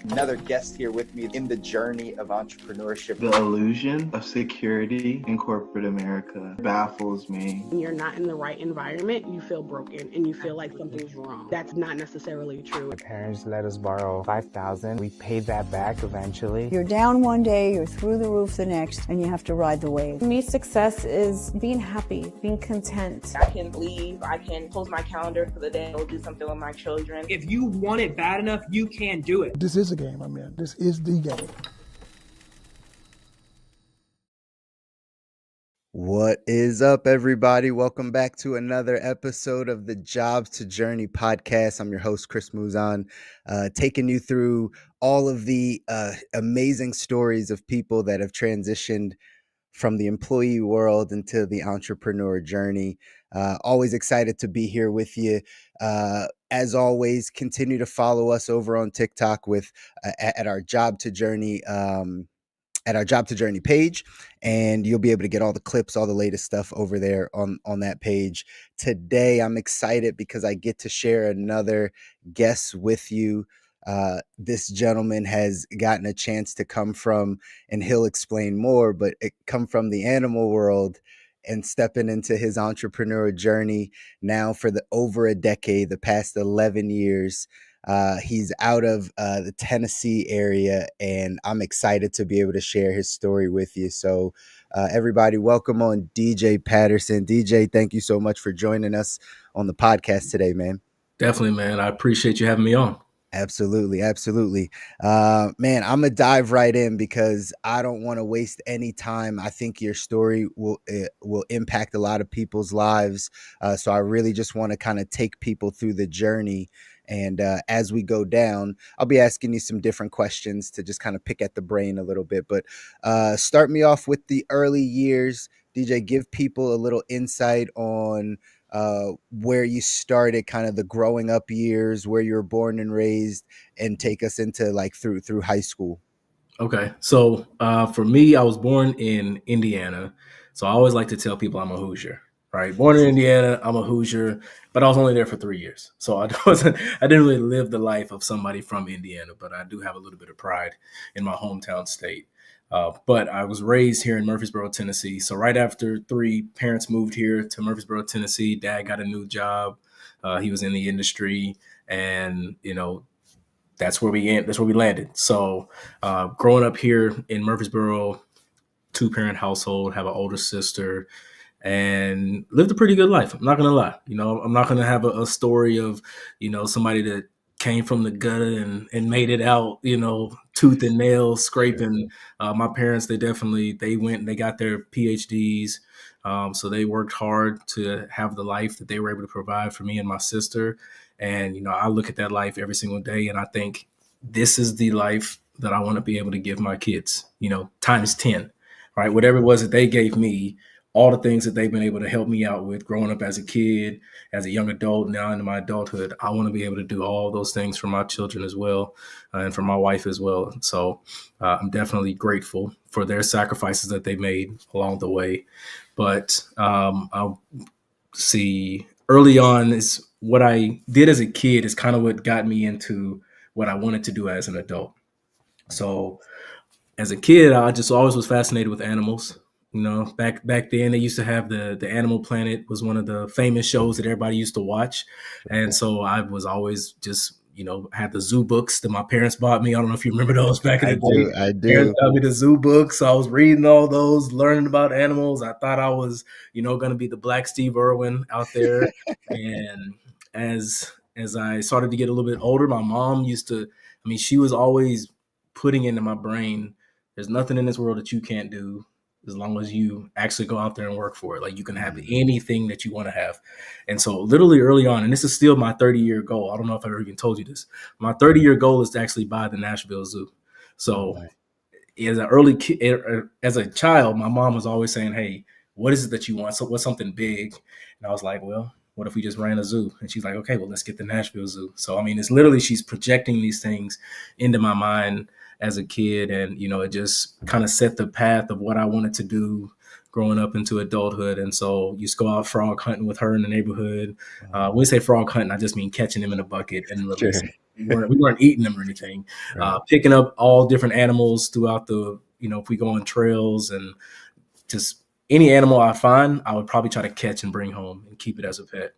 Another guest here with me in the journey of entrepreneurship. The illusion of security in corporate America baffles me. When you're not in the right environment, you feel broken and you feel like something's wrong. That's not necessarily true. My parents let us borrow $5,000. We paid that back eventually. You're down one day, you're through the roof the next, and you have to ride the wave. For me, success is being happy, being content. I can leave, I can close my calendar for the day, I'll do something with my children. If you want it bad enough, you can do it. This is a game I'm in. This is the game. What is up, everybody? Welcome back to another episode of the Jobs to Journey podcast. I'm your host, Chris Muzan, taking you through all of the amazing stories of people that have transitioned from the employee world into the entrepreneur journey. Always excited to be here with you. As always, continue to follow us over on TikTok with at our Job to Journey at our Job to Journey page, and you'll be able to get all the clips, all the latest stuff over there on that page. Today, I'm excited because I get to share another guest with you. This gentleman has gotten a chance to come from, and he'll explain more, but it come from the animal world and stepping into his entrepreneurial journey now for over a decade, the past 11 years. He's out of the Tennessee area, and I'm excited to be able to share his story with you. So everybody, welcome on DJ Patterson. DJ, thank you so much for joining us on the podcast today, man. Definitely, man. I appreciate you having me on. Absolutely. Man, I'm gonna dive right in because I don't want to waste any time. I think your story will impact a lot of people's lives. So I really just want to kind of take people through the journey. And as we go down, I'll be asking you some different questions to just kind of pick at the brain a little bit. But start me off with the early years. DJ, give people a little insight on where you started, kind of the growing up years, where you were born and raised, and take us into like through high school. Okay. So for me, I was born in Indiana. So I always like to tell people I'm a Hoosier, right? Born in Indiana, I'm a Hoosier, but I was only there for 3 years. So I didn't really live the life of somebody from Indiana, but I do have a little bit of pride in my hometown state. But I was raised here in Murfreesboro, Tennessee. So right after 3, parents moved here to Murfreesboro, Tennessee. Dad got a new job. He was in the industry, and that's where we landed. So growing up here in Murfreesboro, 2-parent household, have an older sister, and lived a pretty good life. I'm not gonna lie. I'm not gonna have a story of somebody that came from the gutter and made it out, tooth and nail scraping. My parents, they went and they got their PhDs. So they worked hard to have the life that they were able to provide for me and my sister. And, I look at that life every single day and I think this is the life that I want to be able to give my kids, times 10, right? Whatever it was that they gave me, all the things that they've been able to help me out with growing up as a kid, as a young adult, now into my adulthood. I want to be able to do all those things for my children as well, and for my wife as well. So I'm definitely grateful for their sacrifices that they made along the way. But I'll see early on is what I did as a kid is kind of what got me into what I wanted to do as an adult. So as a kid, I just always was fascinated with animals. Back then they used to have the Animal Planet was one of the famous shows that everybody used to watch. And so I was always just, had the zoo books that my parents bought me. I don't know if you remember those back in the day. I do. Parents got me the zoo books. So I was reading all those, learning about animals. I thought I was, going to be the Black Steve Irwin out there. And as I started to get a little bit older, my mom she was always putting into my brain, there's nothing in this world that you can't do as long as you actually go out there and work for it. Like you can have anything that you want to have. And so literally early on, and this is still my 30-year goal. I don't know if I ever even told you this. My 30-year goal is to actually buy the Nashville Zoo. So as an early kid, as a child, my mom was always saying, hey, what is it that you want? So what's something big? And I was like, well, what if we just ran a zoo? And she's like, okay, well, let's get the Nashville Zoo. So, it's literally, she's projecting these things into my mind. as a kid. And, you know, it just kind of set the path of what I wanted to do growing up into adulthood. And so used to go out frog hunting with her in the neighborhood. When we say frog hunting, I just mean catching them in a bucket and releasing them. We weren't eating them or anything. Picking up all different animals throughout the, you know, if we go on trails, and just any animal I find, I would probably try to catch and bring home and keep it as a pet.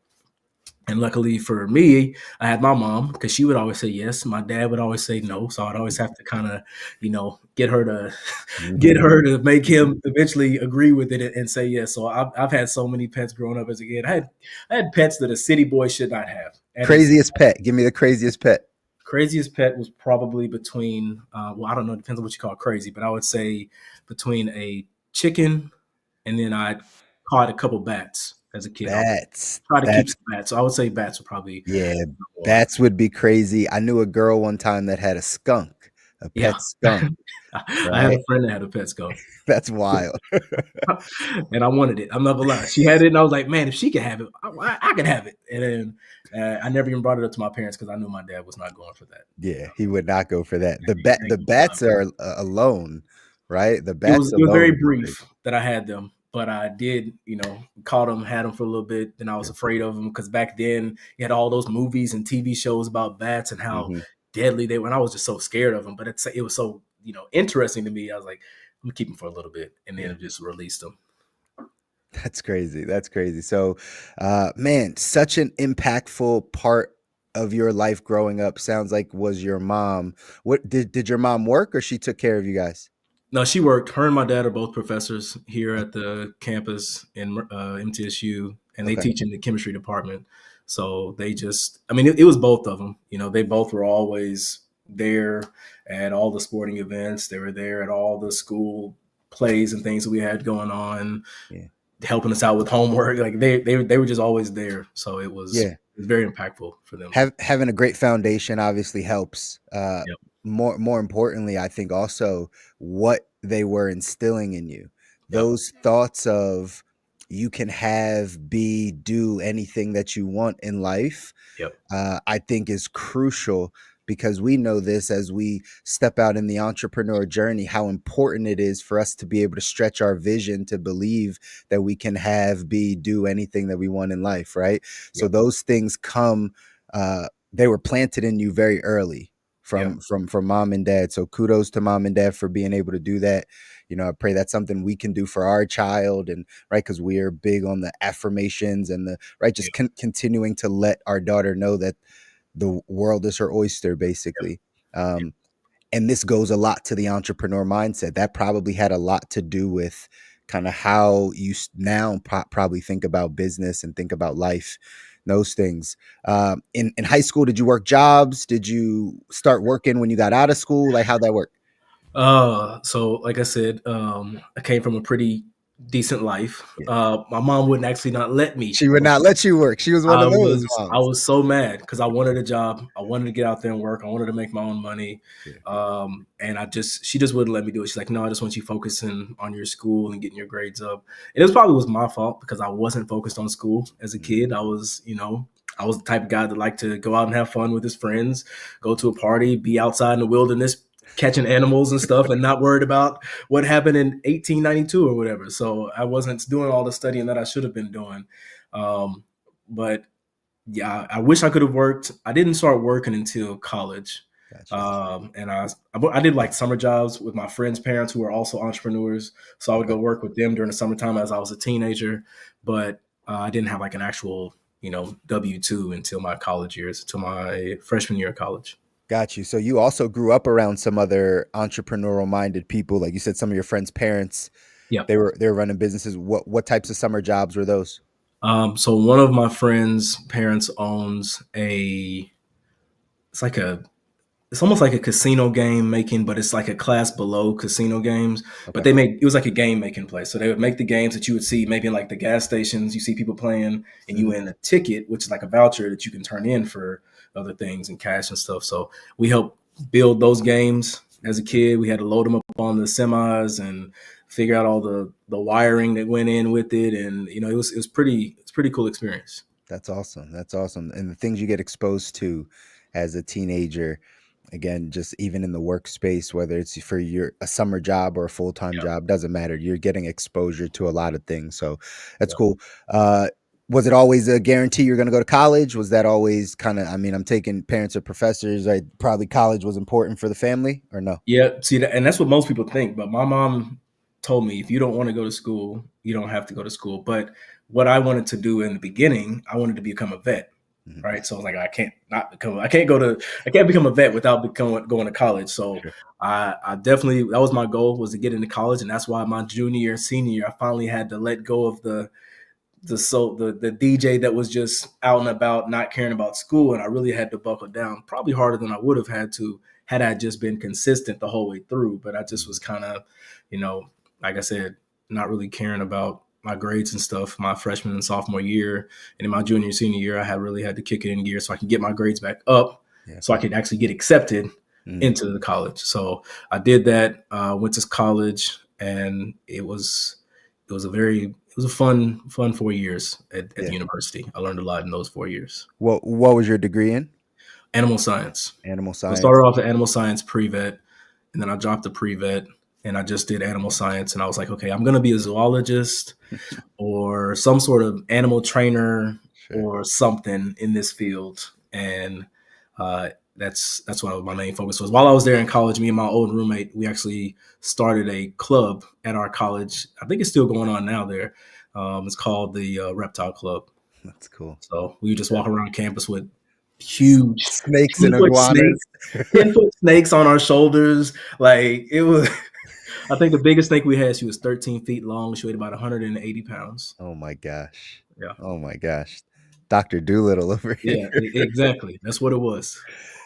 And luckily for me, I had my mom, because she would always say yes. My dad would always say no. So I'd always have to kind of, you know, get her to make him eventually agree with it and say yes. So I've had so many pets growing up as a kid. I had pets that a city boy should not have. And craziest pet. Give me the craziest pet. Craziest pet was probably between, well, I don't know, it depends on what you call crazy, but I would say between a chicken, and then I caught a couple bats as a kid. Bats. Try to keep some bats. So I would say bats would probably. Yeah, bats would be crazy. I knew a girl one time that had a skunk, a pet skunk. I had a friend that had a pet skunk. That's wild. And I wanted it. I'm not gonna lie. She had it, and I was like, man, if she could have it, I could have it. And then I never even brought it up to my parents because I knew my dad was not going for that. Yeah, he would not go for that. The bats are alone, right? The bats. It was very brief that I had them. But I did, you know, caught them, had them for a little bit. Then I was afraid of them because back then you had all those movies and TV shows about bats and how deadly they were. And I was just so scared of them. But it was so, you know, interesting to me. I was like, I'm gonna keep them for a little bit, and then just released them. That's crazy. That's crazy. So, man, such an impactful part of your life growing up sounds like was your mom. What did your mom work, or she took care of you guys? No, she worked. Her and my dad are both professors here at the campus in MTSU, and they teach in the chemistry department. So they just, I mean, it was both of them. You know, they both were always there at all the sporting events. They were there at all the school plays and things that we had going on, helping us out with homework. Like they were just always there. So it was very impactful for them. Having a great foundation obviously helps. More importantly, I think also what they were instilling in you, those thoughts of you can have, be, do anything that you want in life, I think is crucial, because we know this as we step out in the entrepreneur journey, how important it is for us to be able to stretch our vision to believe that we can have, be, do anything that we want in life, right? So those things come, they were planted in you very early from mom and dad. So kudos to mom and dad for being able to do that. You know, I pray that's something we can do for our child, and right, because we are big on the affirmations and the just continuing to let our daughter know that the world is her oyster, basically. And this goes a lot to the entrepreneur mindset. That probably had a lot to do with kind of how you now probably think about business and think about life, those things. In high school, did you work jobs? Did you start working when you got out of school? Like, how'd that work? So like I said, I came from a pretty decent life. My mom wouldn't actually not let me. She would not let you work. She was one of those moms. I was so mad because I wanted a job. I wanted to get out there and work. I wanted to make my own money. And she just wouldn't let me do it. She's like, no, I just want you focusing on your school and getting your grades up. And it probably was my fault because I wasn't focused on school as a kid. I was the type of guy that liked to go out and have fun with his friends, go to a party, be outside in the wilderness, catching animals and stuff, and not worried about what happened in 1892 or whatever. So I wasn't doing all the studying that I should have been doing. But yeah, I wish I could have worked. I didn't start working until college. Gotcha. And I did like summer jobs with my friends' parents who were also entrepreneurs. So I would go work with them during the summertime as I was a teenager, but I didn't have like an actual, W-2 until my college years, until my freshman year of college. Got you. So you also grew up around some other entrepreneurial minded people. Like you said, some of your friends' parents, they were running businesses. What types of summer jobs were those? So one of my friends' parents owns it's almost like a casino game making, but it's like a class below casino games. But it was like a game making place. So they would make the games that you would see maybe in like the gas stations. You see people playing, and you win a ticket, which is like a voucher that you can turn in for other things and cash and stuff. So we helped build those games as a kid. We had to load them up on the semis and figure out all the wiring that went in with it. And, it was pretty cool experience. That's awesome. That's awesome. And the things you get exposed to as a teenager, Again, just even in the workspace, whether it's for a summer job or a full-time job, doesn't matter. You're getting exposure to a lot of things. So that's cool. Was it always a guarantee you're going to go to college? Was that always kind of, I mean, I'm taking parents or professors, right? Probably college was important for the family, or no? Yeah, see that, and that's what most people think. But my mom told me, if you don't want to go to school, you don't have to go to school. But what I wanted to do in the beginning, I wanted to become a vet, right? So I was like, I can't become a vet without going to college. So I definitely, that was my goal, was to get into college, and that's why my junior, senior year, I finally had to let go of the DJ that was just out and about, not caring about school, and I really had to buckle down, probably harder than I would have had to had I just been consistent the whole way through. But I just was kind of, like I said, not really caring about my grades and stuff my freshman and sophomore year. And in my junior and senior year, I had really had to kick it in gear so I can get my grades back up, so I could actually get accepted into the college. So I did that, went to college, and it was a fun 4 years at the university. I learned a lot in those 4 years. What was your degree in? Animal science. Animal science. I started off at animal science pre-vet, and then I dropped the pre-vet, and I just did animal science. And I was like, okay, I'm going to be a zoologist or some sort of animal trainer or something in this field. And that's what my main focus was. While I was there in college, me and my old roommate, we actually started a club at our college. I think it's still going on now there. It's called the Reptile Club. That's cool. So we just walk around campus with huge snakes and iguanas, 10-foot snakes on our shoulders. Like, it was, I think the biggest snake we had, she was 13 feet long. She weighed about 180 pounds. Oh my gosh. Yeah. Oh my gosh. Dr. Doolittle over here. Yeah, exactly. That's what it was.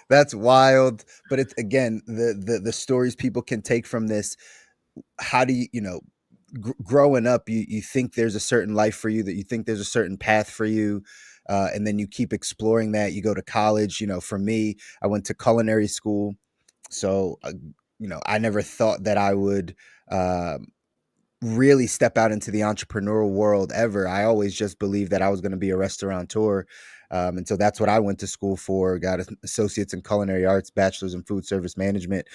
That's wild. But it's, again, the stories people can take from this. How do you, growing up, you think there's a certain life for you, that you think there's a certain path for you. And then you keep exploring that. You go to college. For me, I went to culinary school. So, I never thought that I would really step out into the entrepreneurial world ever. I always just believed that I was going to be a restaurateur. And so that's what I went to school for. Got an associates in culinary arts, bachelor's in food service management,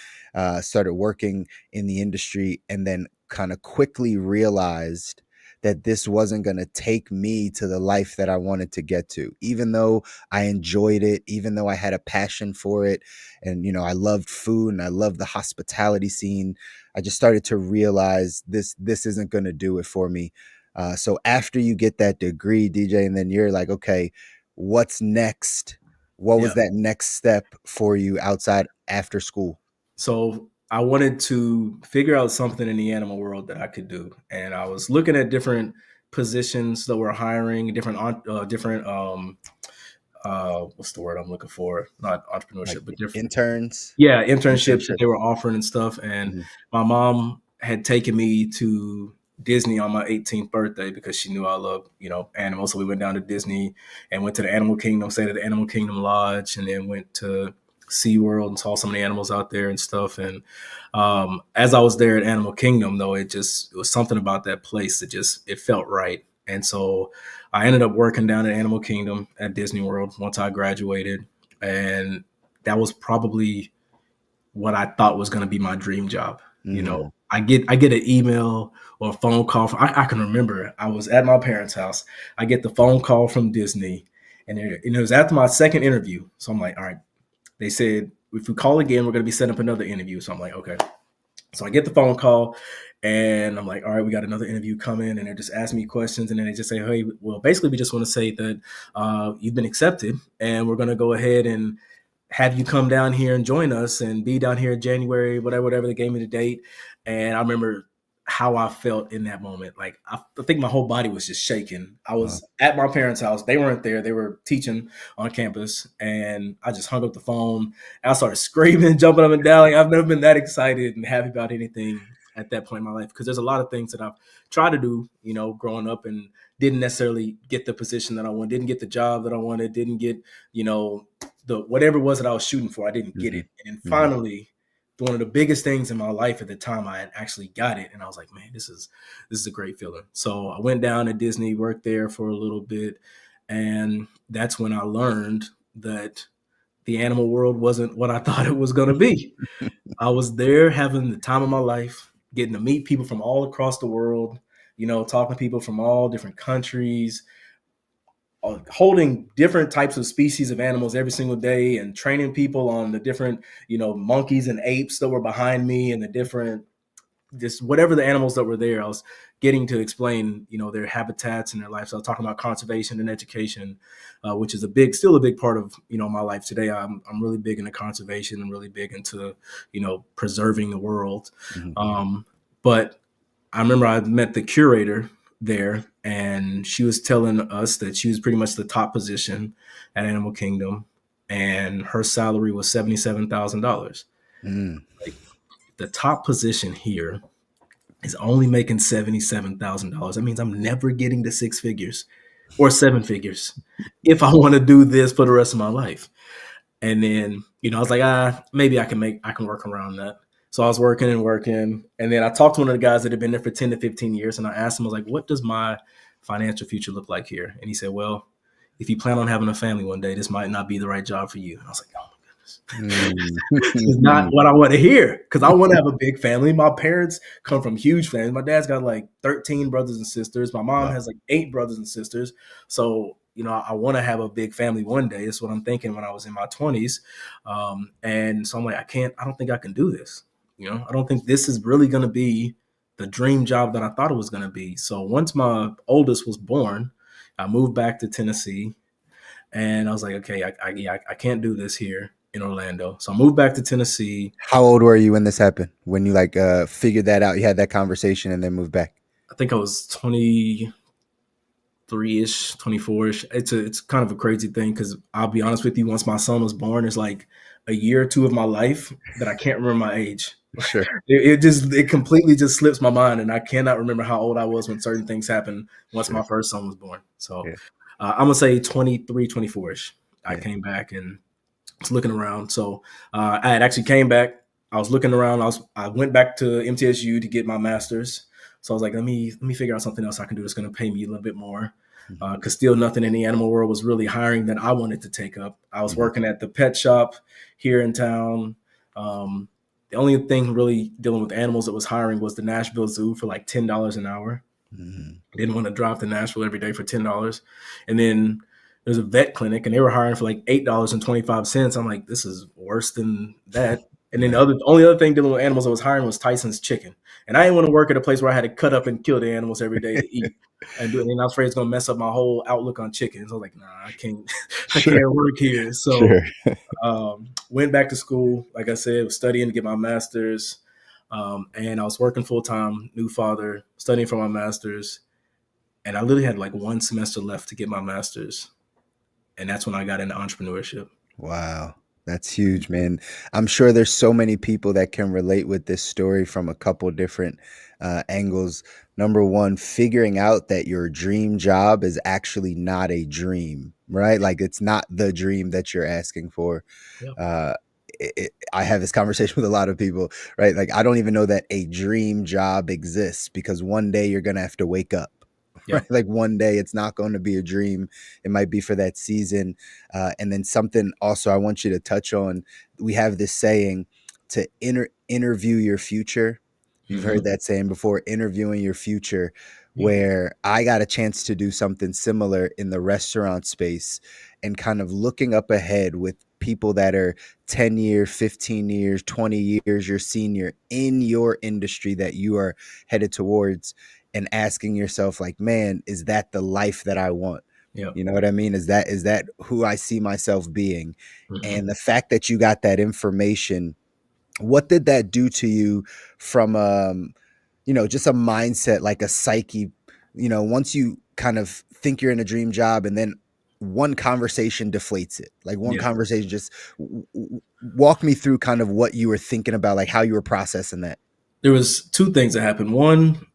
started working in the industry, and then kind of quickly realized that this wasn't going to take me to the life that I wanted to get to, even though I enjoyed it, even though I had a passion for it. And, I loved food and I loved the hospitality scene. I just started to realize this isn't going to do it for me. So after you get that degree, DJ, and then you're like, okay, what's next? What was that next step for you outside after school? So I wanted to figure out something in the animal world that I could do. And I was looking at different positions that were hiring, different what's the word I'm looking for? Not entrepreneurship, like but different interns. Yeah, internships that they were offering and stuff. And my mom had taken me to Disney on my 18th birthday because she knew I loved, animals. So we went down to Disney and went to the Animal Kingdom, stayed at the Animal Kingdom Lodge, and then went to SeaWorld and saw some of the animals out there and stuff. And as I was there at Animal Kingdom, though, it was something about that place that it felt right. And so I ended up working down at Animal Kingdom at Disney World once I graduated. And that was probably what I thought was going to be my dream job. I get an email or a phone call I can remember I was at my parents' house. I get the phone call from Disney, and it was after my second interview. So I'm like, all right. They said, if we call again, we're going to be setting up another interview. So I'm like, okay. So I get the phone call, and I'm like, all right, we got another interview coming. And they're just asking me questions. And then they just say, hey, well, basically, we just want to say that you've been accepted, and we're going to go ahead and have you come down here and join us and be down here in January, whatever they gave me the date. And I remember how I felt in that moment. Like, I think my whole body was just shaking. I was at my parents' house. They weren't there. They were teaching on campus, and I just hung up the phone. I started screaming, jumping up and down. Like, I've never been that excited and happy about anything at that point in my life, because there's a lot of things that I've tried to do, growing up, and didn't necessarily get the position that I wanted, didn't get the job that I wanted, didn't get, the whatever it was that I was shooting for, I didn't get it. And then finally, one of the biggest things in my life at the time, I had actually got it. And I was like, man, this is a great feeling. So I went down to Disney, worked there for a little bit. And that's when I learned that the animal world wasn't what I thought it was going to be. I was there having the time of my life, getting to meet people from all across the world, talking to people from all different countries, holding different types of species of animals every single day and training people on the different, monkeys and apes that were behind me and the different, just whatever the animals that were there. I was getting to explain, their habitats and their life. So I was talking about conservation and education, which is still a big part of, my life today. I'm really big into conservation and really big into, preserving the world. Mm-hmm. But I remember I met the curator there, and she was telling us that she was pretty much the top position at Animal Kingdom, and her salary was $77,000. Like, the top position here is only making $77,000. That means I'm never getting to 6 figures or 7 figures if I want to do this for the rest of my life. And then, I was like, maybe I can work around that. So I was working, and then I talked to one of the guys that had been there for 10 to 15 years, and I asked him, I was like, what does my financial future look like here? And he said, well, if you plan on having a family one day, this might not be the right job for you. And I was like, oh my goodness. This is not what I want to hear, because I want to have a big family. My parents come from huge families. My dad's got like 13 brothers and sisters. My mom has like 8 brothers and sisters. So, I want to have a big family one day. That's what I'm thinking when I was in my 20s. And so I'm like, I don't think I can do this. I don't think this is really going to be the dream job that I thought it was going to be. So once my oldest was born, I moved back to Tennessee, and I was like, okay, I can't do this here in Orlando. So I moved back to Tennessee. How old were you when this happened? When you figured that out, you had that conversation and then moved back? I think I was 23-ish, 24-ish. It's kind of a crazy thing, because I'll be honest with you, once my son was born, it's like a year or two of my life that I can't remember my age. Sure. It completely just slips my mind, and I cannot remember how old I was when certain things happened once my first son was born. So I'm going to say 23, 24-ish. I came back and was looking around. So I had actually came back. I was looking around. I went back to MTSU to get my master's. So I was like, let me figure out something else I can do that's going to pay me a little bit more. Because still nothing in the animal world was really hiring that I wanted to take up. I was working at the pet shop here in town. The only thing really dealing with animals that was hiring was the Nashville Zoo for like $10 an hour. I didn't want to drive to Nashville every day for $10. And then there's a vet clinic, and they were hiring for like $8.25. I'm like, this is worse than that. And then the only other thing dealing with animals I was hiring was Tyson's Chicken. And I didn't want to work at a place where I had to cut up and kill the animals every day to eat. And I was afraid it's going to mess up my whole outlook on chickens. I was like, nah, I can't work here. So went back to school. Like I said, was studying to get my master's. And I was working full-time, new father, studying for my master's. And I literally had like 1 semester left to get my master's. And that's when I got into entrepreneurship. Wow. That's huge, man. I'm sure there's so many people that can relate with this story from a couple different angles. Number one, figuring out that your dream job is actually not a dream, right? Like, it's not the dream that you're asking for. Yeah. I have this conversation with a lot of people, right? Like, I don't even know that a dream job exists, because one day you're going to have to wake up. Yeah. Right? Like, one day it's not going to be a dream. It might be for that season. And then something also I want you to touch on. We have this saying to interview your future. You've heard that saying before, interviewing your future, where I got a chance to do something similar in the restaurant space, and kind of looking up ahead with people that are 10 years, 15 years, 20 years, your senior in your industry that you are headed towards, and asking yourself, like, man, is that the life that I want? Yep. You know what I mean? Is that who I see myself being? And the fact that you got that information, what did that do to you from, just a mindset, like a psyche, once you kind of think you're in a dream job, and then one conversation deflates it, like one conversation, just walk me through kind of what you were thinking about, like how you were processing that. There was 2 things that happened. One,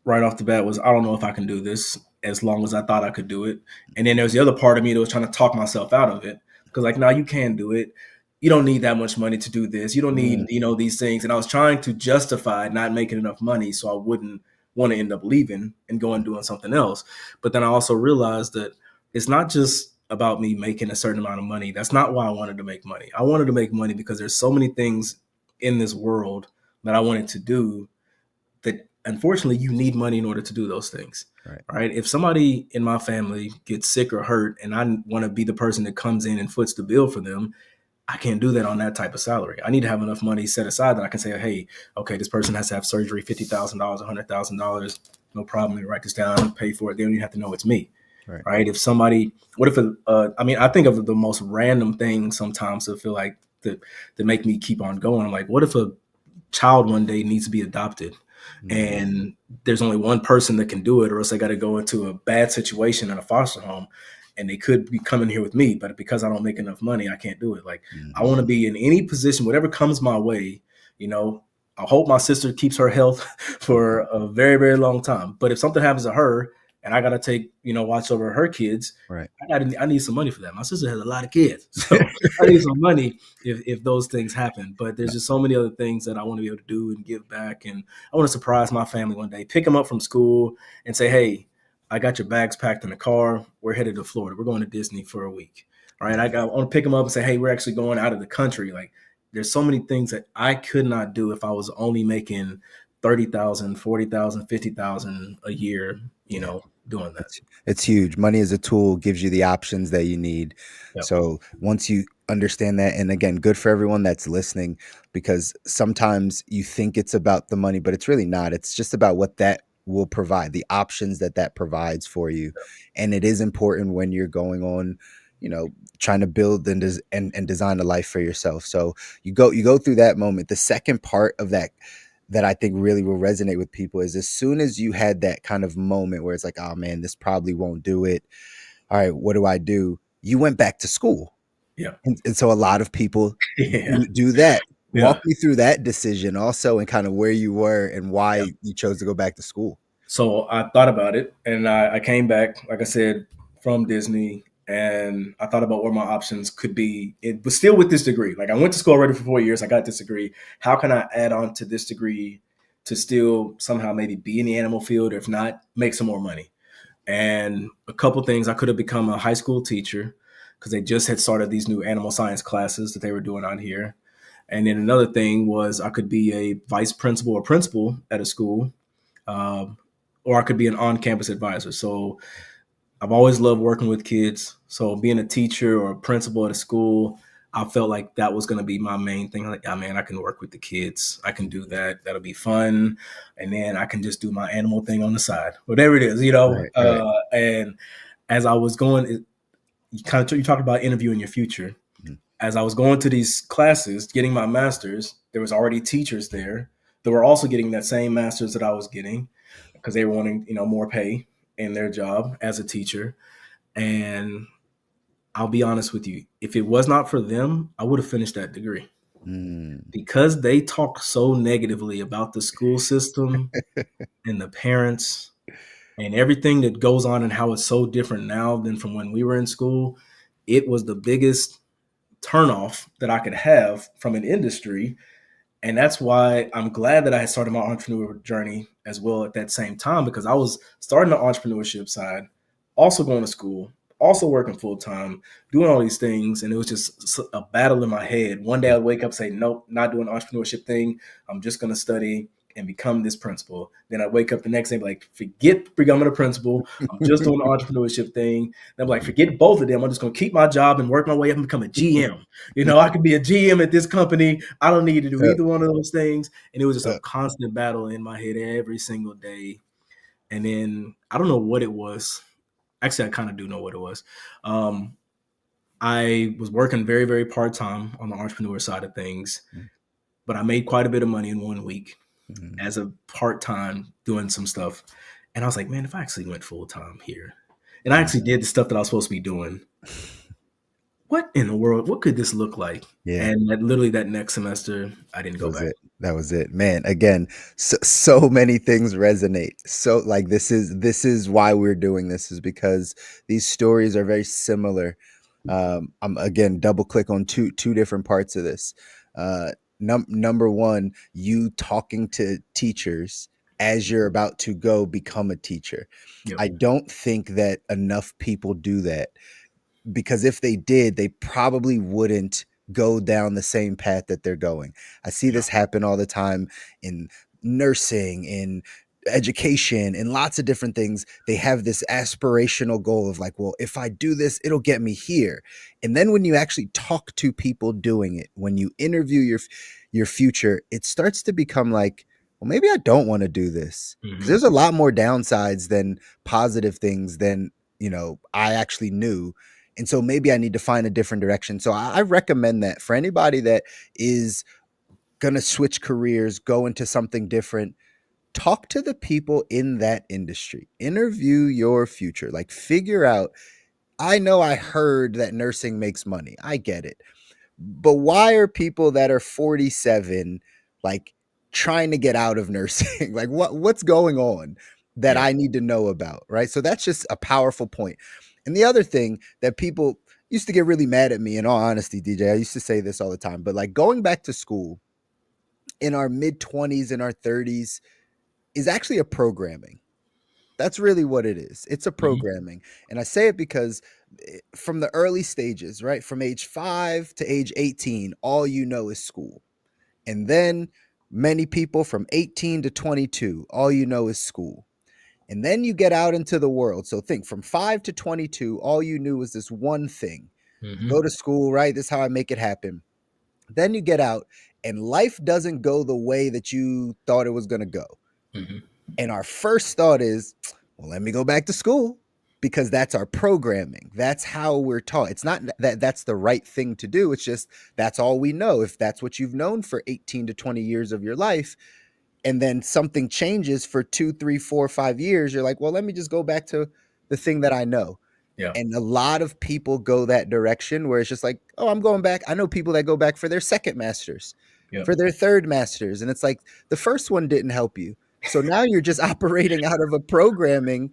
right off the bat, was I don't know if I can do this, as long as I thought I could do it. And then there was the other part of me that was trying to talk myself out of it, because like, no, you can do it. You don't need that much money to do this. You don't need, these things. And I was trying to justify not making enough money so I wouldn't want to end up leaving and going and doing something else. But then I also realized that it's not just about me making a certain amount of money. That's not why I wanted to make money. I wanted to make money because there's so many things in this world that I wanted to do that unfortunately you need money in order to do those things. Right. If somebody in my family gets sick or hurt and I want to be the person that comes in and foots the bill for them, I can't do that on that type of salary. I need to have enough money set aside that I can say, hey, okay, this person has to have surgery, $50,000, $100,000. No problem. They write this down, pay for it. They don't even have to know it's me. Right. If somebody, what if, I think of the most random things sometimes that feel like that make me keep on going. I'm like, what if a child one day needs to be adopted and there's only one person that can do it, or else they got to go into a bad situation in a foster home and they could be coming here with me, but because I don't make enough money, I can't do it. Like I want to be in any position, whatever comes my way, I hope my sister keeps her health for a very, very long time. But if something happens to her and I got to take, watch over her kids, I need some money for that. My sister has a lot of kids, so I need some money if those things happen. But there's just so many other things that I want to be able to do and give back. And I want to surprise my family one day, pick them up from school and say, hey, I got your bags packed in the car. We're headed to Florida. We're going to Disney for a week. All right. I want to pick them up and say, hey, we're actually going out of the country. Like there's so many things that I could not do if I was only making $30,000, $40,000, $50,000 a year, doing that. It's huge. Money as a tool gives you the options that you need. Yep. So once you understand that, and again, good for everyone that's listening, because sometimes you think it's about the money, but it's really not. It's just about what that will provide, the options that provides for you. Yep. And it is important when you're going on, trying to build and design a life for yourself. So you go through that moment. The second part of that I think really will resonate with people is as soon as you had that kind of moment where it's like, oh man, this probably won't do it. All right, what do I do? You went back to school. Yeah. And so a lot of people do that. Yeah. Walk me through that decision also and kind of where you were and why you chose to go back to school. So I thought about it and I came back, like I said, from Disney. And I thought about where my options could be, but still with this degree. Like I went to school already for 4 years. I got this degree. How can I add on to this degree to still somehow maybe be in the animal field, or if not, make some more money? And a couple things, I could have become a high school teacher because they just had started these new animal science classes that they were doing out here. And then another thing was I could be a vice principal or principal at a school, or I could be an on-campus advisor. So I've always loved working with kids. So being a teacher or a principal at a school, I felt like that was going to be my main thing. Like, oh man, I can work with the kids. I can do that. That'll be fun. And then I can just do my animal thing on the side, whatever it is, Right. And as I was going, you talked about interviewing your future. Mm-hmm. As I was going to these classes, getting my master's, there was already teachers there that were also getting that same master's that I was getting because they were wanting, more pay in their job as a teacher. And I'll be honest with you, if it was not for them, I would have finished that degree. Because they talk so negatively about the school system and the parents and everything that goes on and how it's so different now than from when we were in school. It was the biggest turnoff that I could have from an industry. And that's why I'm glad that I had started my entrepreneur journey as well at that same time, because I was starting the entrepreneurship side, also going to school, also working full time, doing all these things. And it was just a battle in my head. One day I'd wake up and say, nope, not doing the entrepreneurship thing. I'm just going to study and become this principal. Then I'd wake up the next day and be like, forget becoming a principal. I'm just doing the entrepreneurship thing. Then I'm like, forget both of them. I'm just going to keep my job and work my way up and become a GM. I could be a GM at this company. I don't need to do either one of those things. And it was just a constant battle in my head every single day. And then I don't know what it was. Actually, I kind of do know what it was. I was working very, very part-time on the entrepreneur side of things, but I made quite a bit of money in 1 week as a part-time doing some stuff. And I was like, man, if I actually went full-time here and I actually did the stuff that I was supposed to be doing, what in the world, what could this look like? Yeah. And literally that next semester, I didn't go back. That was it, man. Again, so many things resonate. So like, this is why we're doing this, is because these stories are very similar. I'm again, double click on two different parts of this. Number one, you talking to teachers as you're about to go become a teacher. Yep. I don't think that enough people do that. because if they did, they probably wouldn't go down the same path that they're going. I see this happen all the time in nursing, in education, and lots of different things. They have this aspirational goal of like, well, if I do this, it'll get me here. And then when you actually talk to people doing it, when you interview your future, it starts to become like, well, maybe I don't want to do this, because there's a lot more downsides than positive things than, you know, I actually knew. And so maybe I need to find a different direction. So I recommend that for anybody that is going to switch careers, go into something different, talk to the people in that industry, interview your future, like figure out, I know I heard that nursing makes money. I get it. But why are people that are 47 like trying to get out of nursing? Like what's going on that I need to know about, right? So that's just a powerful point. And the other thing that people used to get really mad at me, in all honesty, DJ, I used to say this all the time, but like going back to school in our mid-20s and our 30s is actually a programming. That's really what it is. It's a programming. And I say it because from the early stages, right? From age 5 to age 18, all you know is school. And then many people from 18 to 22, all you know is school. And then you get out into the world. So think from 5 to 22, all you knew was this one thing. Go to school, right? This is how I make it happen. Then you get out and life doesn't go the way that you thought it was going to go. And our first thought is, well, let me go back to school, because that's our programming. That's how we're taught. It's not that that's the right thing to do. It's just that's all we know. If that's what you've known for 18 to 20 years of your life, and then something changes for 2, 3, 4, 5 years, you're like, well, let me just go back to the thing that I know. And a lot of people go that direction where it's just like, oh, I'm going back. I know people that go back for their second master's, for their third master's. And it's like, the first one didn't help you. So now you're just operating out of a programming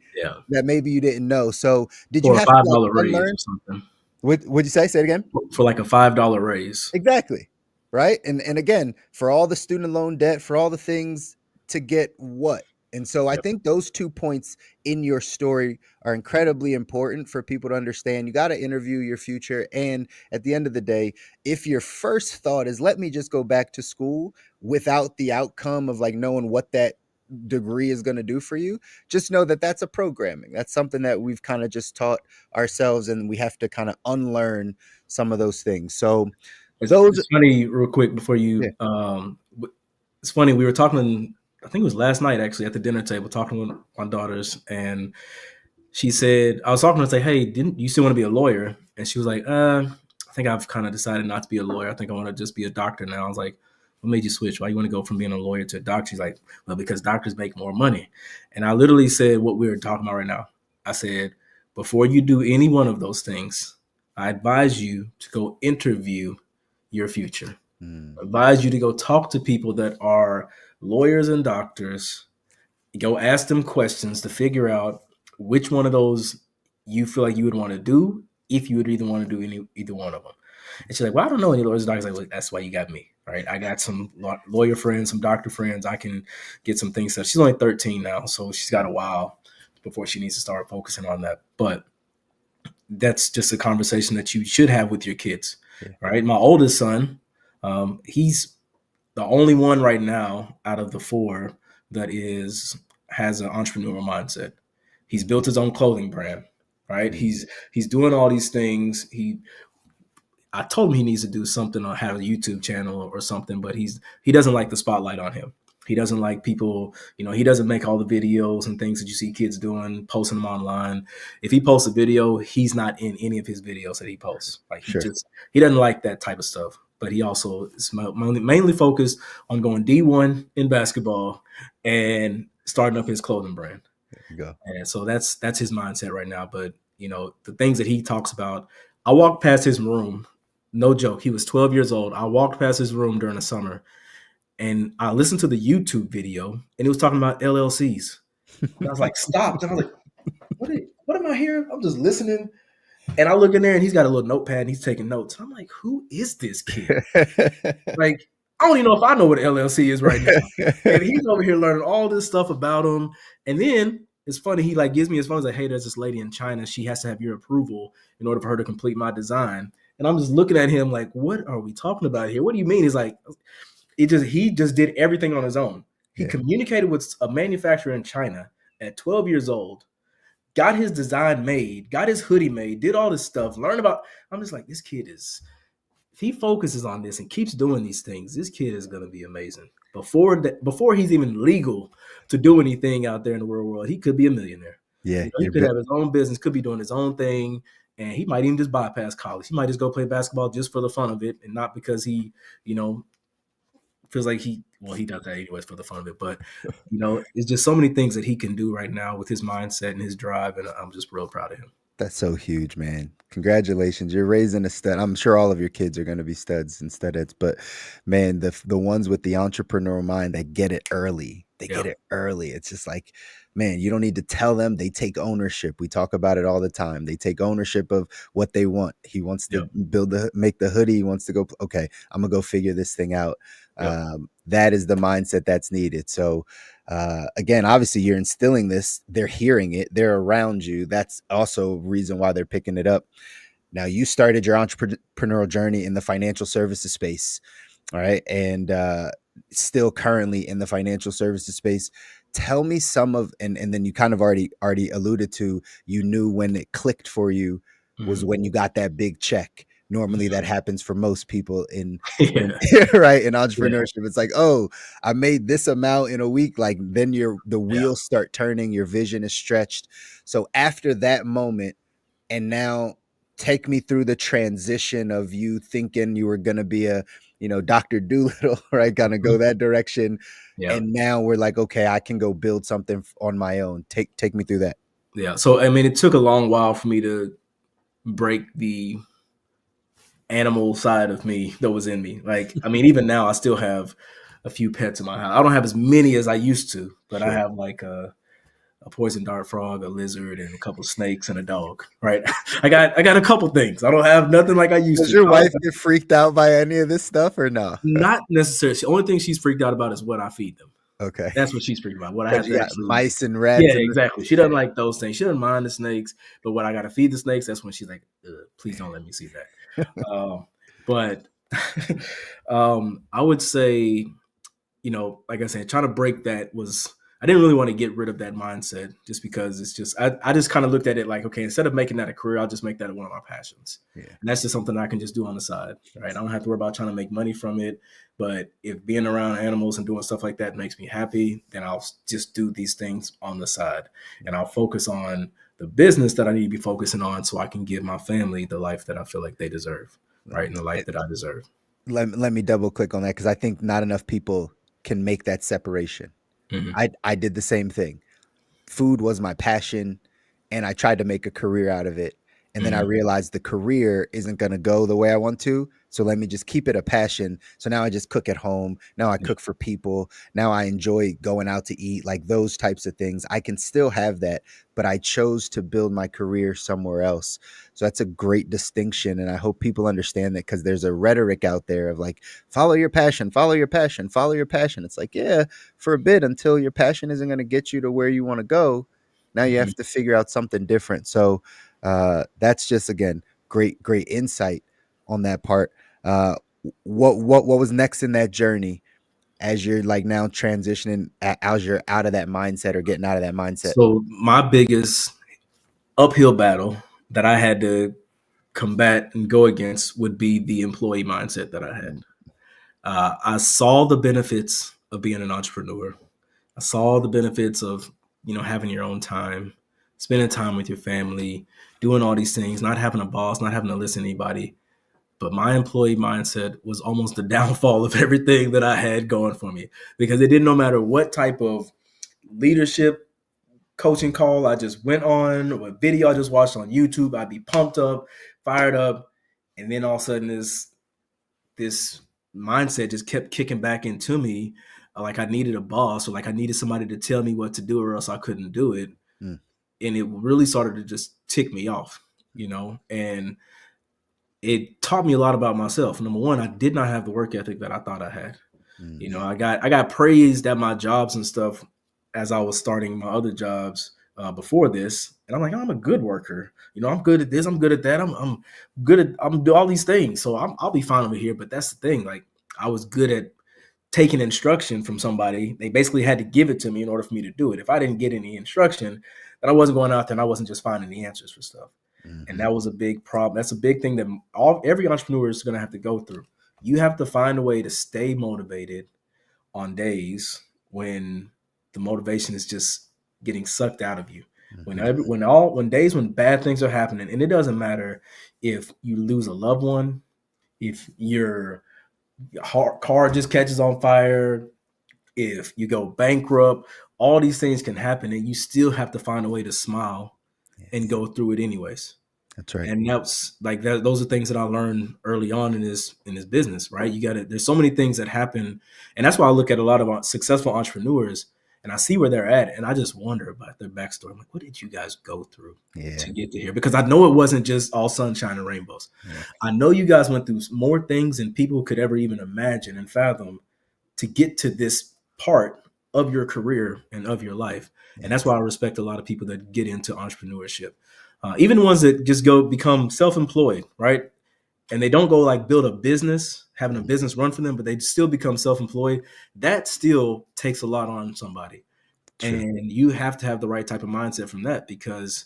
that maybe you didn't know. So did you have to $5 raise unlearn? or something? What'd you say? Say it again. For like a $5 raise. Exactly. Right. And again, for all the student loan debt, for all the things to get what? And so I think those 2 points in your story are incredibly important for people to understand. You got to interview your future. And at the end of the day, if your first thought is, let me just go back to school without the outcome of like knowing what that degree is going to do for you, just know that that's a programming. That's something that we've kind of just taught ourselves, and we have to kind of unlearn some of those things. So it's funny, real quick before you, it's funny. We were talking, I think it was last night actually, at the dinner table, talking with my daughters, and she said, I was talking to her, say, hey, didn't you still want to be a lawyer? And she was like, I think I've kind of decided not to be a lawyer. I think I want to just be a doctor now. I was like, what made you switch? Why you want to go from being a lawyer to a doctor? She's like, well, because doctors make more money. And I literally said what we're talking about right now. I said, before you do any one of those things, I advise you to go interview your future. I advise you to go talk to people that are lawyers and doctors. Go ask them questions to figure out which one of those you feel like you would want to do, if you would either want to do either one of them. And she's like, well, I don't know any lawyers and doctors. I was like, that's why you got me, right? I got some lawyer friends, some doctor friends. I can get some things set. She's only 13 now, so she's got a while before she needs to start focusing on that. But that's just a conversation that you should have with your kids, right? My oldest son, he's the only one right now out of the 4 that has an entrepreneurial mindset. He's built his own clothing brand, right? He's doing all these things. I told him he needs to do something or have a YouTube channel or something, but he doesn't like the spotlight on him. He doesn't like people, he doesn't make all the videos and things that you see kids doing, posting them online. If he posts a video, he's not in any of his videos that he posts. Like he doesn't like that type of stuff. But he also is mainly focused on going D1 in basketball and starting up his clothing brand. There you go. And so that's his mindset right now. But, the things that he talks about, I walked past his room. No joke. He was 12 years old. I walked past his room during the summer, and I listened to the YouTube video, and he was talking about LLCs. And I was like, stop. And I was like, what am I hearing? I'm just listening. And I look in there, and he's got a little notepad, and he's taking notes. And I'm like, who is this kid? Like, I don't even know if I know what LLC is right now. And he's over here learning all this stuff about him. And then it's funny. He like gives me his phone. He's like, hey, there's this lady in China. She has to have your approval in order for her to complete my design. And I'm just looking at him like, what are we talking about here? What do you mean? He's like, he just did everything on his own. He communicated with a manufacturer in China at 12 years old, got his design made, got his hoodie made, did all this stuff, learned about. I'm just like, this kid is, if he focuses on this and keeps doing these things, this kid is going to be amazing. Before he's even legal to do anything out there in the real world, he could be a millionaire. Yeah, he could have his own business, could be doing his own thing, and he might even just bypass college. He might just go play basketball just for the fun of it, and not because he, feels like he does that anyways for the fun of it. But it's just so many things that he can do right now with his mindset and his drive, and I'm just real proud of him. That's so huge, man. Congratulations. You're raising a stud. I'm sure all of your kids are going to be studs and studettes, but man, the ones with the entrepreneurial mind that get it early, get it early. It's just like, man, you don't need to tell them. They take ownership. We talk about it all the time. They take ownership of what they want. He wants to make the hoodie. He wants to go, okay, I'm gonna go figure this thing out. That is the mindset that's needed. So again, obviously you're instilling this, they're hearing it, they're around you. That's also a reason why they're picking it up. Now, you started your entrepreneurial journey in the financial services space. All right. And still currently in the financial services space. Tell me some of, and then you kind of already alluded to, you knew when it clicked for you was when you got that big check. Normally that happens for most people in right, in entrepreneurship. It's like, oh, I made this amount in a week. Like then the wheels start turning, your vision is stretched. So after that moment, and now take me through the transition of you thinking you were going to be a, Dr. Doolittle, right? Kind of go that direction. And now we're like, okay, I can go build something on my own. Take me through that. Yeah. So, I mean, it took a long while for me to break the animal side of me that was in me. Like, I mean, even now I still have a few pets in my house. I don't have as many as I used to, but I have like a poison dart frog, a lizard, and a couple snakes and a dog. Right? I got a couple things. I don't have nothing like I used to. Does your wife get freaked out by any of this stuff or no? Not necessarily. The only thing she's freaked out about is what I feed them. Okay. That's what she's freaked about. What I have to actually, mice and rats. Yeah, exactly. She doesn't like those things. She doesn't mind the snakes, but what I got to feed the snakes, that's when she's like, please don't let me see that. But I would say, like I said, trying to break that was, I didn't really want to get rid of that mindset just because it's just, I just kind of looked at it like, okay, instead of making that a career, I'll just make that one of my passions. Yeah. And that's just something I can just do on the side, right? I don't have to worry about trying to make money from it. But if being around animals and doing stuff like that makes me happy, then I'll just do these things on the side. And I'll focus on the business that I need to be focusing on so I can give my family the life that I feel like they deserve, right? And the life that I deserve. Let me double click on that because I think not enough people can make that separation. I did the same thing. Food was my passion, and I tried to make a career out of it. And then I realized the career isn't going to go the way I want to. So let me just keep it a passion. So now I just cook at home. Now I cook for people. Now I enjoy going out to eat, like those types of things. I can still have that, but I chose to build my career somewhere else. So that's a great distinction. And I hope people understand that, because there's a rhetoric out there of like, follow your passion, follow your passion, follow your passion. It's like, yeah, for a bit, until your passion isn't going to get you to where you want to go. Now you have to figure out something different. So that's just, again, great insight on that part. What was next in that journey as you're like now transitioning, as you're out of that mindset or getting out of that mindset? So my biggest uphill battle that I had to combat and go against would be the employee mindset that I had. I saw the benefits of being an entrepreneur. I saw the benefits of, having your own time, spending time with your family, doing all these things, not having a boss, not having to listen to anybody. But my employee mindset was almost the downfall of everything that I had going for me, because it didn't, no matter what type of leadership coaching call I just went on, what video I just watched on YouTube, I'd be pumped up, fired up. And then all of a sudden this mindset just kept kicking back into me. Like I needed a boss, or like I needed somebody to tell me what to do, or else I couldn't do it. And it really started to just tick me off, and it taught me a lot about myself. Number one, I did not have the work ethic that I thought I had. I got praised at my jobs and stuff as I was starting my other jobs before this, and I'm like, oh, I'm a good worker. You know, I'm good at this. I'm good at that. I'm good at I'm do all these things. So I'll be fine over here. But that's the thing. Like I was good at taking instruction from somebody. They basically had to give it to me in order for me to do it. If I didn't get any instruction, then I wasn't going out there and I wasn't just finding the answers for stuff. And that was a big problem. That's a big thing that every entrepreneur is going to have to go through. You have to find a way to stay motivated on days when the motivation is just getting sucked out of you. When days when bad things are happening, and it doesn't matter if you lose a loved one, if your car just catches on fire, if you go bankrupt, all these things can happen, and you still have to find a way to smile and go through it anyways. That's right. And that's like that. Those are things that I learned early on in this business, right? There's so many things that happen, and that's why I look at a lot of successful entrepreneurs, and I see where they're at, and I just wonder about their backstory. I'm like, what did you guys go through to get to here? Because I know it wasn't just all sunshine and rainbows. Yeah. I know you guys went through more things than people could ever even imagine and fathom to get to this part of your career and of your life. And that's why I respect a lot of people that get into entrepreneurship. Even the ones that just become self-employed, right? And they don't go like build a business, having a business run for them, but they still become self-employed. That still takes a lot on somebody. True. And you have to have the right type of mindset from that, because,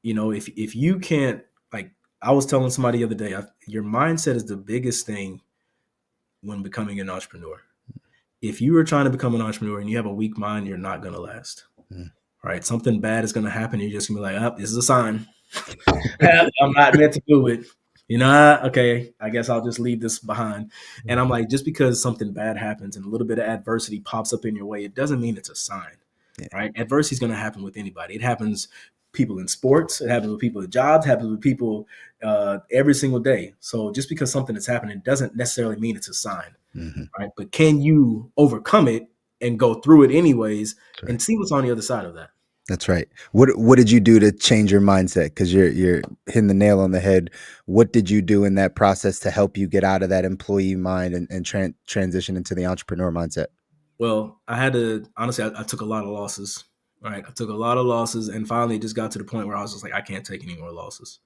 you know, if you can't, like I was telling somebody the other day, your mindset is the biggest thing when becoming an entrepreneur. If you are trying to become an entrepreneur and you have a weak mind, you're not going to last. Right? Something bad is going to happen. You're just going to be like, oh, this is a sign. I'm not meant to do it. You know, okay, I guess I'll just leave this behind. And I'm like, just because something bad happens and a little bit of adversity pops up in your way, it doesn't mean it's a sign, right? Adversity is going to happen with anybody. It happens people in sports. It happens with people at jobs. It happens with people every single day. So just because something is happening doesn't necessarily mean it's a sign, right? But can you overcome it and go through it anyways and see what's on the other side of that? That's right. What did you do to change your mindset? Because you're hitting the nail on the head. What did you do in that process to help you get out of that employee mind and transition into the entrepreneur mindset? Well, I had to, honestly, I took a lot of losses, right? I took a lot of losses, and finally just got to the point where I was just like, I can't take any more losses,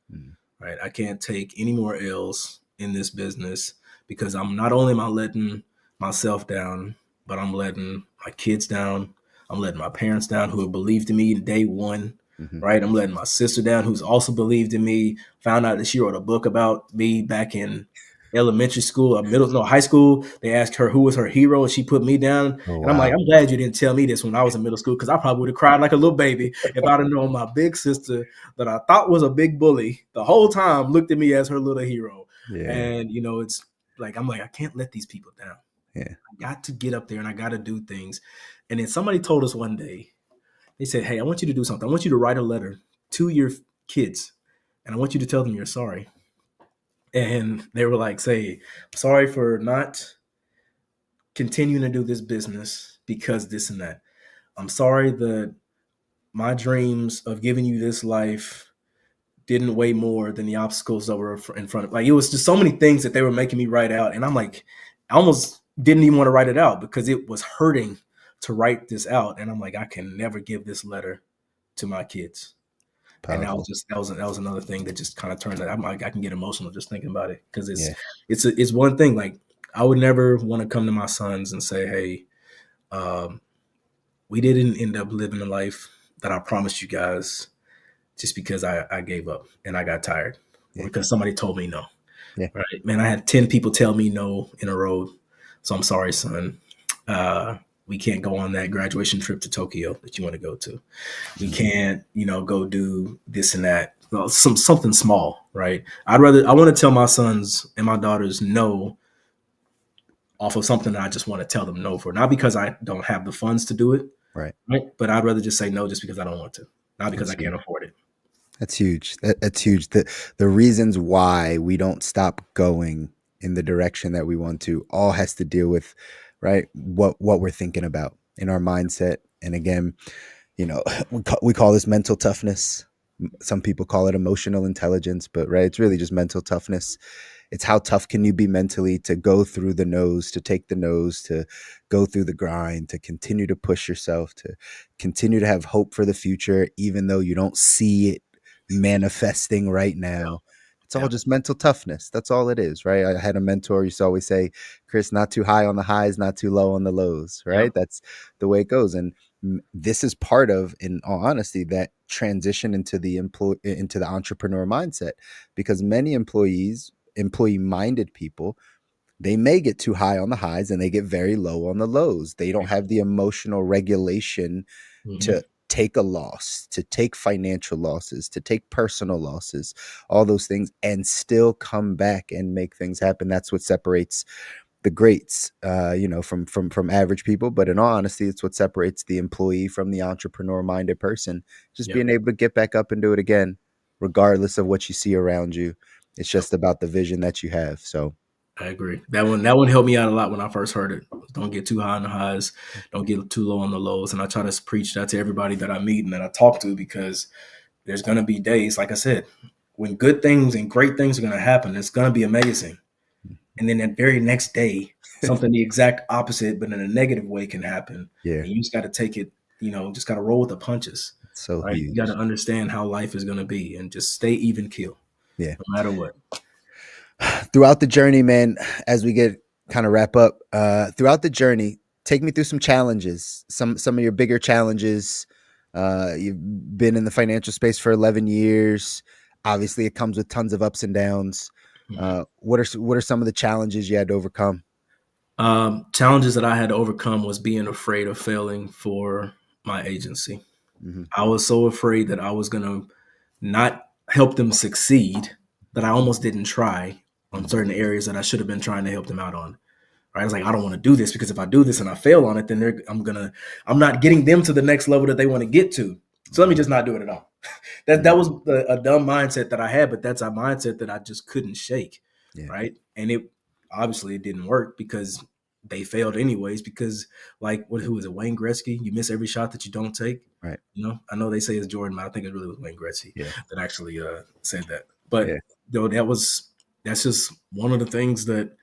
right? I can't take any more L's in this business, because I'm not only am I letting myself down, but I'm letting my kids down. I'm letting my parents down, who have believed in me day one, right? I'm letting my sister down, who's also believed in me. Found out that she wrote a book about me back in elementary school, high school. They asked her who was her hero, and she put me down. Oh, and I'm like, I'm glad you didn't tell me this when I was in middle school, because I probably would have cried like a little baby if I'd have known my big sister that I thought was a big bully the whole time looked at me as her little hero. Yeah. And, you know, it's like, I'm like, I can't let these people down. Yeah. I got to get up there and I got to do things. And then somebody told us one day, they said, hey, I want you to do something. I want you to write a letter to your kids, and I want you to tell them you're sorry. And they were like, say, sorry for not continuing to do this business because this and that. I'm sorry that my dreams of giving you this life didn't weigh more than the obstacles that were in front of. Like, it was just so many things that they were making me write out. And I'm like, I almost didn't even want to write it out because it was hurting to write this out. And I'm like, I can never give this letter to my kids. Powerful. And that was another thing that just kind of turned it. I'm like, I can get emotional just thinking about it, because it's one thing. Like, I would never want to come to my sons and say, hey, we didn't end up living the life that I promised you guys just because I gave up and I got tired, or because somebody told me no. Yeah. Right, man. I had 10 people tell me no in a row. So I'm sorry, son. We can't go on that graduation trip to Tokyo that you want to go to. We can't, go do this and that. Well, something small, right? I want to tell my sons and my daughters no off of something that I just want to tell them no for. Not because I don't have the funds to do it. Right. But I'd rather just say no just because I don't want to. Not because I can't afford it. That's huge. That's huge. The reasons why we don't stop going in the direction that we want to all has to deal with, right, what we're thinking about in our mindset. And again, we call this mental toughness. Some people call it emotional intelligence, but right, it's really just mental toughness. It's how tough can you be mentally to go through the nose, to take the nose, to go through the grind, to continue to push yourself, to continue to have hope for the future, even though you don't see it manifesting right now. It's all just mental toughness. That's all it is, right? I had a mentor who used to always say, Chris, not too high on the highs, not too low on the lows, right? That's the way it goes. And this is part of, in all honesty, that transition into the entrepreneur mindset, because many employee-minded people, they may get too high on the highs and they get very low on the lows. They don't have the emotional regulation to take a loss, to take financial losses, to take personal losses, all those things, and still come back and make things happen. That's what separates the greats, from average people. But in all honesty, it's what separates the employee from the entrepreneur-minded person. Just being able to get back up and do it again, regardless of what you see around you. It's just about the vision that you have. So I agree. That one helped me out a lot when I first heard it. Don't get too high on the highs. Don't get too low on the lows. And I try to preach that to everybody that I meet and that I talk to, because there's going to be days, like I said, when good things and great things are going to happen. It's going to be amazing. And then that very next day, something the exact opposite, but in a negative way, can happen. Yeah. And you just got to take it, just got to roll with the punches. So right? You got to understand how life is going to be and just stay even keel. Yeah. No matter what. Throughout the journey, man, as we get kind of wrap up, throughout the journey, take me through some challenges, some of your bigger challenges. You've been in the financial space for 11 years. Obviously, it comes with tons of ups and downs. What are some of the challenges you had to overcome? Challenges that I had to overcome was being afraid of failing for my agency. I was so afraid that I was going to not help them succeed that I almost didn't try on certain areas that I should have been trying to help them out on. Right? I was like, I don't want to do this, because if I do this and I fail on it, then I'm not getting them to the next level that they want to get to. So let me just not do it at all. That was a dumb mindset that I had, but that's a mindset that I just couldn't shake. Yeah. Right. And it didn't work, because they failed anyways, because who was it? Wayne Gretzky, you miss every shot that you don't take. Right. I know they say it's Jordan, but I think it really was Wayne Gretzky that actually said that. But that's just one of the things that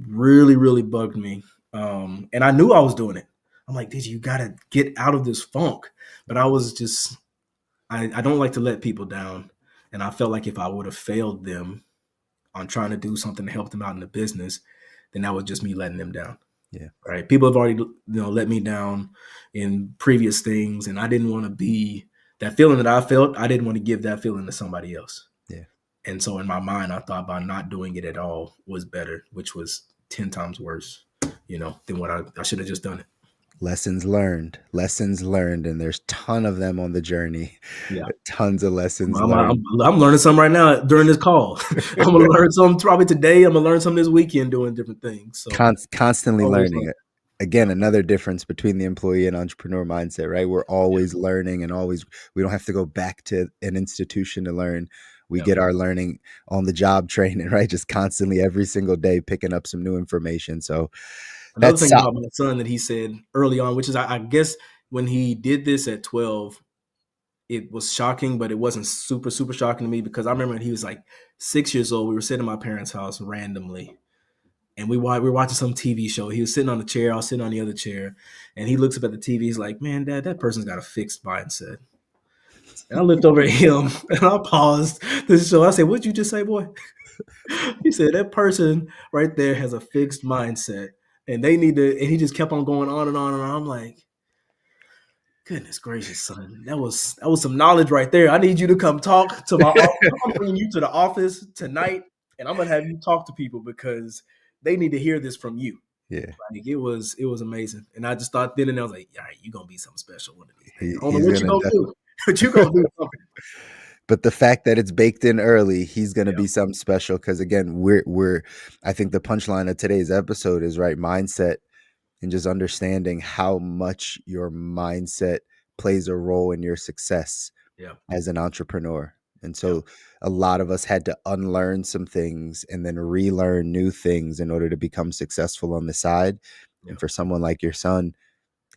really, really bugged me. And I knew I was doing it. I'm like, you got to get out of this funk. But I was just, I don't like to let people down. And I felt like if I would have failed them on trying to do something to help them out in the business, then that was just me letting them down. Yeah. Right. People have already, let me down in previous things. And I didn't want to be that feeling that I felt. I didn't want to give that feeling to somebody else. Yeah. And so in my mind, I thought by not doing it at all was better, which was 10 times worse, than what I should have just done it. Lessons learned, and there's a ton of them on the journey. Yeah, tons of lessons learned. I'm learning some right now during this call. I'm gonna learn some probably today. I'm gonna learn some this weekend doing different things. So constantly learning it. Again, another difference between the employee and entrepreneur mindset, right? We're always learning, and we don't have to go back to an institution to learn. We get our learning on the job training, right? Just constantly every single day picking up some new information. So another thing about my son that he said early on, which is I guess when he did this at 12, it was shocking, but it wasn't super, super shocking to me, because I remember when he was like 6 years old, we were sitting at my parents' house randomly, and we were watching some TV show. He was sitting on the chair, I was sitting on the other chair, and he looks up at the TV. He's like, "Man, Dad, that person's got a fixed mindset." And I looked over at him and I paused the show. I said, "What'd you just say, boy?" He said, "That person right there has a fixed mindset, and they need to," and he just kept on going on and on and on. I'm like, goodness gracious, son. That was some knowledge right there. I need you to come talk to my office. I'm bringing you to the office tonight, and I'm going to have you talk to people, because they need to hear this from you. Yeah. It was amazing. And I just thought then and I was like, all right, you're going to be something special one of these days. I don't know what you're going to do, but you're going to do something. But the fact that it's baked in early, he's going to be something special. Because again, I think the punchline of today's episode is mindset, and just understanding how much your mindset plays a role in your success as an entrepreneur. And so a lot of us had to unlearn some things and then relearn new things in order to become successful on the side. And for someone like your son,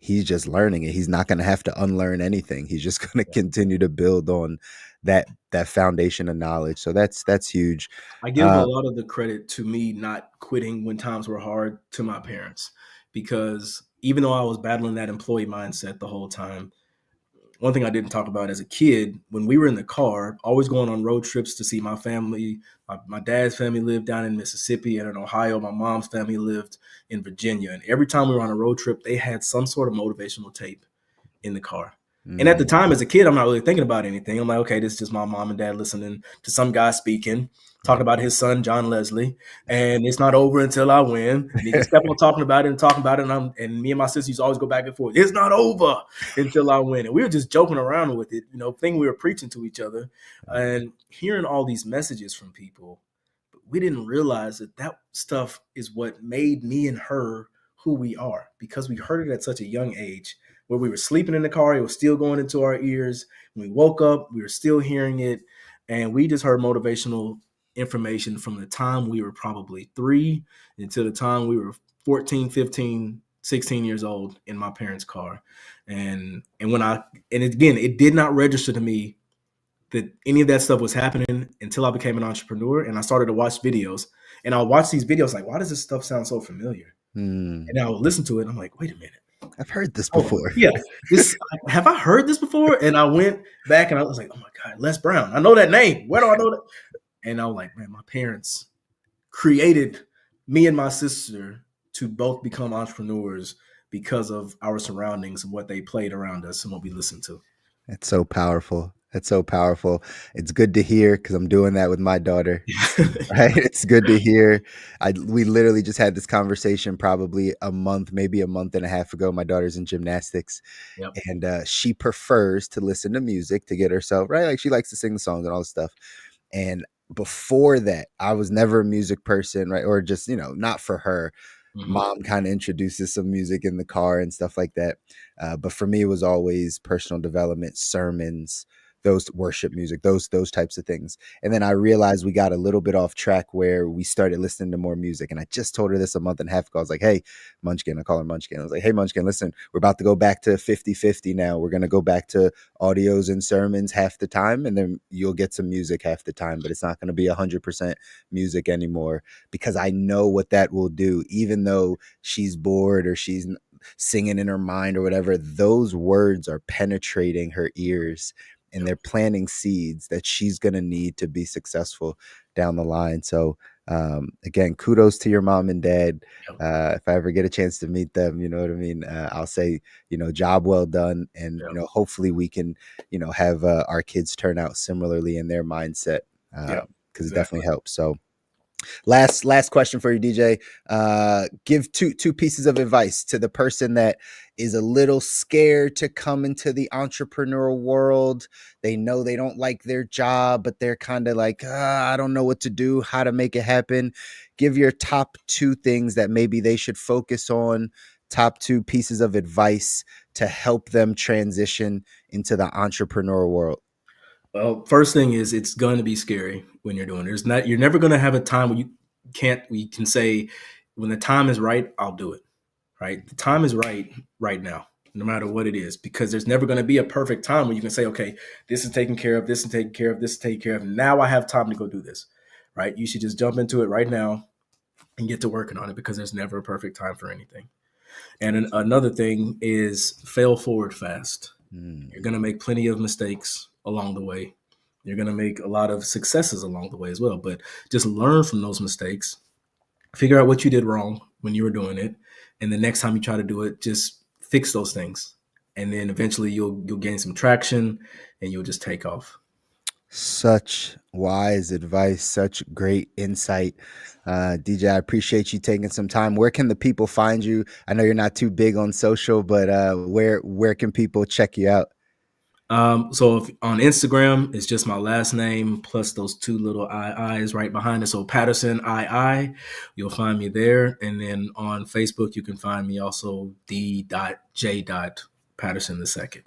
he's just learning it. He's not going to have to unlearn anything. He's just going to continue to build on that foundation of knowledge. So that's huge. I give a lot of the credit to me not quitting when times were hard to my parents, because even though I was battling that employee mindset the whole time, one thing I didn't talk about as a kid, when we were in the car, always going on road trips to see my family. My dad's family lived down in Mississippi and in Ohio. My mom's family lived in Virginia. And every time we were on a road trip, they had some sort of motivational tape in the car. And at the time, as a kid, I'm not really thinking about anything. I'm like, okay, this is just my mom and dad listening to some guy speaking, talking about his son, John Leslie, and it's not over until I win. And he just kept on talking about it. And me and my sister used to always go back and forth. It's not over until I win. And we were just joking around with it, thinking we were preaching to each other and hearing all these messages from people. But we didn't realize that stuff is what made me and her who we are, because we heard it at such a young age. Where we were sleeping in the car, it was still going into our ears. When we woke up, we were still hearing it. And we just heard motivational information from the time we were probably 3 until the time we were 14, 15, 16 years old in my parents' car. And again, it did not register to me that any of that stuff was happening until I became an entrepreneur and I started to watch videos. And I'll watch these videos like, why does this stuff sound so familiar? And I would listen to it and I'm like, wait a minute. I've heard this before. Have I heard this before? And I went back and I was like, oh my God, Les Brown. I know that name. Where do I know that? And I was like, man, my parents created me and my sister to both become entrepreneurs because of our surroundings and what they played around us and what we listened to. That's so powerful. That's so powerful. It's good to hear because I'm doing that with my daughter. Right? It's good to hear. We literally just had this conversation probably maybe a month and a half ago. My daughter's in gymnastics, and she prefers to listen to music to get herself right. Like she likes to sing the songs and all this stuff. And before that, I was never a music person, right? Or just, not for her. Mom kind of introduces some music in the car and stuff like that. But for me, it was always personal development, sermons, those worship music, those types of things. And then I realized we got a little bit off track where we started listening to more music. And I just told her this a month and a half ago. I was like, hey, Munchkin, I call her Munchkin. I was like, hey, Munchkin, listen, we're about to go back to 50-50 now. We're going to go back to audios and sermons half the time. And then you'll get some music half the time, but it's not going to be 100% music anymore, because I know what that will do. Even though she's bored or she's singing in her mind or whatever, those words are penetrating her ears. And they're planting seeds that she's going to need to be successful down the line. So, again, kudos to your mom and dad. If I ever get a chance to meet them, you know what I mean? I'll say, job well done. And, hopefully we can, have our kids turn out similarly in their mindset, because it definitely helps. So last question for you, DJ. Give two pieces of advice to the person that is a little scared to come into the entrepreneurial world. They know they don't like their job, but they're kind of like, I don't know what to do, how to make it happen. Give your top 2 things that maybe they should focus on, top 2 pieces of advice to help them transition into the entrepreneurial world. Well, first thing is it's going to be scary when you're doing it. You're never going to have a time where we can say, when the time is right, I'll do it. Right? The time is right now, no matter what it is, because there's never going to be a perfect time where you can say, okay, this is taken care of, this is taken care of, this is taken care of. Now I have time to go do this. Right? You should just jump into it right now and get to working on it, because there's never a perfect time for anything. And another thing is fail forward fast. You're going to make plenty of mistakes along the way. You're going to make a lot of successes along the way as well, but just learn from those mistakes, figure out what you did wrong when you were doing it. And the next time you try to do it, just fix those things. And then eventually you'll gain some traction and you'll just take off. Such wise advice, such great insight. DJ, I appreciate you taking some time. Where can the people find you? I know you're not too big on social, but where can people check you out? So on Instagram, it's just my last name plus those 2 little i's right behind it. So Patterson II, you'll find me there. And then on Facebook, you can find me also D.J. Patterson II.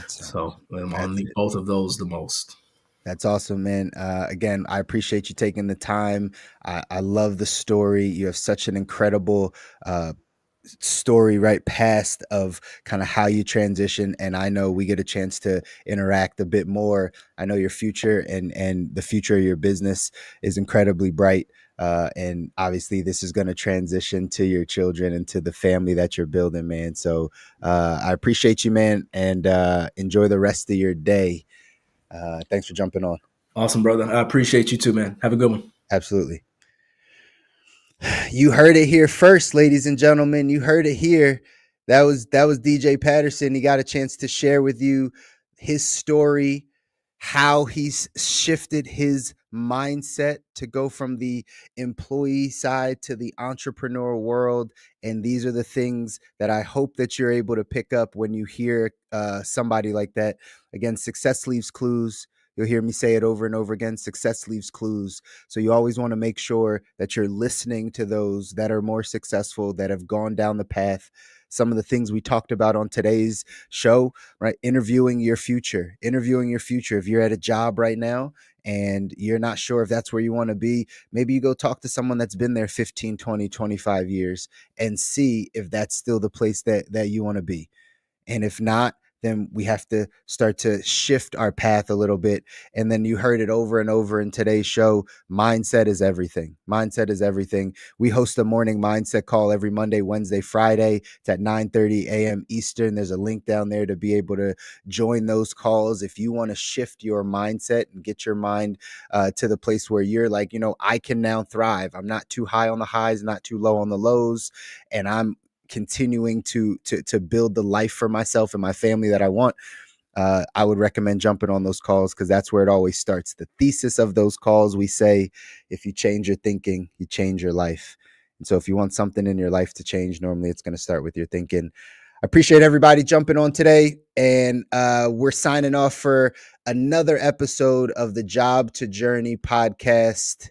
So I'm on both of those the most. That's awesome, man. Again, I appreciate you taking the time. I love the story. You have such an incredible story right past of kind of how you transition, and I know we get a chance to interact a bit more. I know your future and the future of your business is incredibly bright, and obviously this is going to transition to your children and to the family that you're building, man. So I appreciate you, man, and enjoy the rest of your day. Thanks for jumping on. Awesome, brother. I appreciate you too, man. Have a good one. Absolutely. You heard it here first, ladies and gentlemen. You heard it here. That was DJ Patterson. He got a chance to share with you his story, how he's shifted his mindset to go from the employee side to the entrepreneur world. And these are the things that I hope that you're able to pick up when you hear somebody like that. Again, success leaves clues. You'll hear me say it over and over again. Success leaves clues. So you always want to make sure that you're listening to those that are more successful, that have gone down the path. Some of the things we talked about on today's show, right? Interviewing your future. If you're at a job right now and you're not sure if that's where you want to be, maybe you go talk to someone that's been there 15, 20, 25 years and see if that's still the place that you want to be. And if not, then we have to start to shift our path a little bit. And then you heard it over and over in today's show. Mindset is everything. Mindset is everything. We host a morning mindset call every Monday, Wednesday, Friday. It's at 9:30 a.m. Eastern. There's a link down there to be able to join those calls. If you want to shift your mindset and get your mind to the place where you're like, I can now thrive. I'm not too high on the highs, not too low on the lows. And I'm continuing to build the life for myself and my family that I want, I would recommend jumping on those calls, because that's where it always starts. The thesis of those calls, we say, if you change your thinking, you change your life. And so if you want something in your life to change, normally it's going to start with your thinking. I appreciate everybody jumping on today, and we're signing off for another episode of the Job to Journey podcast.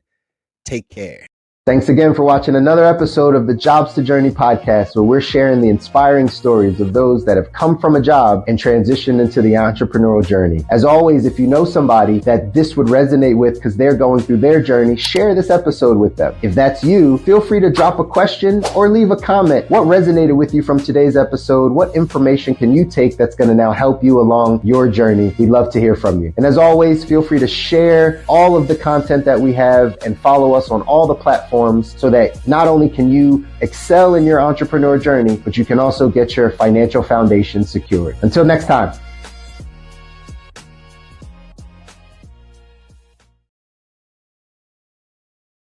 Take care. Thanks again for watching another episode of the Jobs to Journey podcast, where we're sharing the inspiring stories of those that have come from a job and transitioned into the entrepreneurial journey. As always, if you know somebody that this would resonate with because they're going through their journey, share this episode with them. If that's you, feel free to drop a question or leave a comment. What resonated with you from today's episode? What information can you take that's going to now help you along your journey? We'd love to hear from you. And as always, feel free to share all of the content that we have and follow us on all the platforms, so that not only can you excel in your entrepreneur journey, but you can also get your financial foundation secured. Until next time.